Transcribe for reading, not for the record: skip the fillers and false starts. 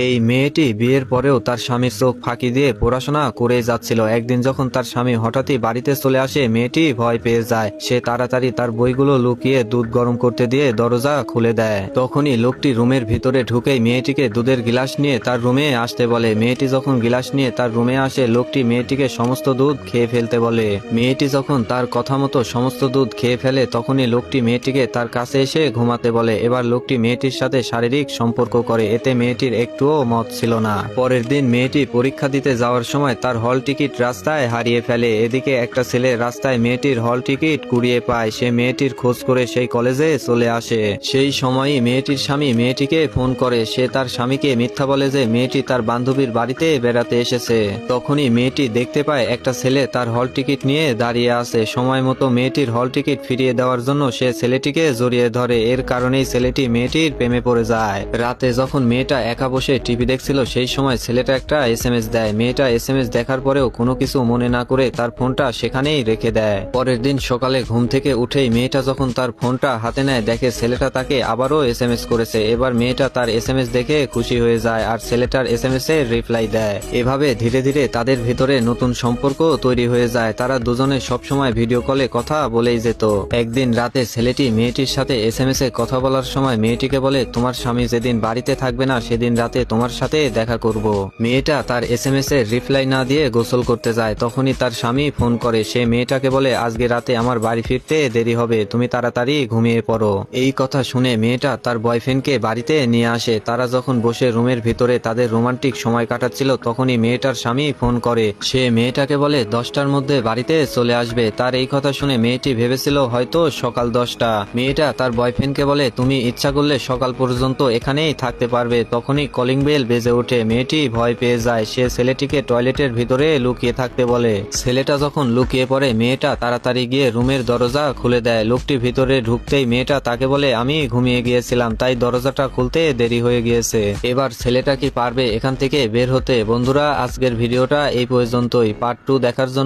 এই মেয়েটি বিয়ের পরেও তার স্বামীর চোখ ফাঁকি দিয়ে পড়াশোনা করে যাচ্ছিল। একদিন যখন তার স্বামী হঠাৎই বাড়িতে চলে আসে, মেয়েটি ভয় পেয়ে যায়। সে তাড়াতাড়ি তার বইগুলো লুকিয়ে দুধ গরম করতে দিয়ে দরজা খুলে দেয়। তখনই লোকটি রুমের ভিতরে ঢুকেই মেয়েটিকে দুধের গিলাস নিয়ে তার রুমে আসতে বলে। মেয়েটি যখন গিলাস নিয়ে তার রুমে আসে, লোকটি মেয়েটিকে সমস্ত দুধ খেয়ে ফেলতে বলে। মেয়েটি যখন তার কথা মতো সমস্ত দুধ খেয়ে ফেলে, তখনই লোকটি মেয়েটিকে তার কাছে এসে ঘুমাতে বলে। এবার লোকটি মেয়েটির সাথে শারীরিক সম্পর্ক করে। এতে মেয়েটির একটুও মত ছিল না। পরের দিন মেয়েটি পরীক্ষা দিতে যাওয়ার সময় তার হল টিকিট রাস্তায় হারিয়ে ফেলে। এদিকে একটা ছেলে রাস্তায় মেয়েটির হল টিকিট কুড়িয়ে পায়। সে মেয়েটির খোঁজ করে সেই কলেজে চলে আসে। সেই সময়ই মেয়েটির স্বামী মেয়েটিকে ফোন করে। সে তার স্বামীকে মিথ্যা বলে যে মেয়েটি তার বান্ধবীর বাড়িতে বেড়াতে এসেছে। তখনই মেয়েটি দেখতে পায় একটা ছেলে তার হল টিকিট নিয়ে দাঁড়িয়ে আছে। সময় মতো মেয়েটির হল টিকিট ফিরিয়ে দেওয়ার জন্য সে ছেলেটিকে জড়িয়ে ধরে। এর কারণেই ছেলেটি মেয়েটির প্রেমে পড়ে যায়। রাতে যখন মেয়েটা একা বসে টিভি দেখছিল, সেই সময় ছেলেটা একটা এসএমএস দেয়। মেয়েটা এসএমএস দেখার পরেও কোনো কিছু মনে না করে তার ফোনটা সেখানেই রেখে দেয়। পরের দিন সকালে ঘুম থেকে উঠেই মেয়েটা যখন তার ফোনটা হাতে নেয়, দেখে ছেলেটা তাকে আবারও এসএমএস করেছে। এবার মেয়েটা তার এসএমএস দেখে খুশি হয়ে যায় আর ছেলেটার এসএমএস এর রিপ্লাই দেয়। এভাবে ধীরে ধীরে তাদের ভিতরে নতুন সম্পর্ক তৈরি হয়ে যায়। তারা দুজনে সবসময় ভিডিও কলে কথা বলেই যেত। একদিন রাতে ছেলেটি মেয়েটির সাথে এসএমএস এ কথা বলার সময় মেয়েটিকে বলে, তোমার স্বামী যেদিন বাড়িতে থাকবে না সেদিন রাতে তোমার সাথে দেখা করব। মেয়েটা তার এসএমএস এর রিপ্লাই না দিয়ে গোসল করতে যায়। তখনই তার স্বামী ফোন করে। সে মেয়েটাকে বলে, আজকে রাতে আমার বাড়ি ফিরতে দেরি হবে, তুমি তাড়াতাড়ি ঘুমিয়ে পড়ো। এই কথা শুনে মেয়েটা তার বয়ফ্রেন্ডকে বাড়িতে নিয়ে আসে। তারা যখন বসে রুমের ভিতরে তাদের রোমান্টিক সময় কাটাচ্ছিল, তখনই মেয়েটার স্বামী ফোন করে। সে মেয়েটাকে বলে 10টার মধ্যে বাড়িতে চলে আসবে। তার এই কথা শুনে মেয়েটি ভেবেছিল হয়তো সকাল 10টা। মেয়েটা তার বয়ফ্রেন্ডকে বলে, তুমি ইচ্ছা করলে সকাল পর্যন্ত এখানেই থাকতে পারবে। তখনই কলিং বেল বেজে ওঠে। মেয়েটি ভয় পেয়ে যায়। সে ছেলেটিকে টয়লেটের ভিতরে লুকিয়ে থাকতে বলে। ছেলেটা যখন লুকিয়ে পড়ে, মেয়েটা তাড়াতাড়ি গিয়ে রুমের দরজা খুলে দেয়। লোকটি ভিতরে ঢুকতেই মেয়েটা তাকে বলে, আমি ঘুমিয়ে গিয়েছিলাম, তাই দরজাটা খুলতে দেরি হয়ে গিয়েছে। এবার ছেলেটা কি পারবে এখান থেকে বের হতে? বন্ধুরা, আজকের ভিডিওটা এই পর্যন্তই। পার্ট 2 দেখার জন্য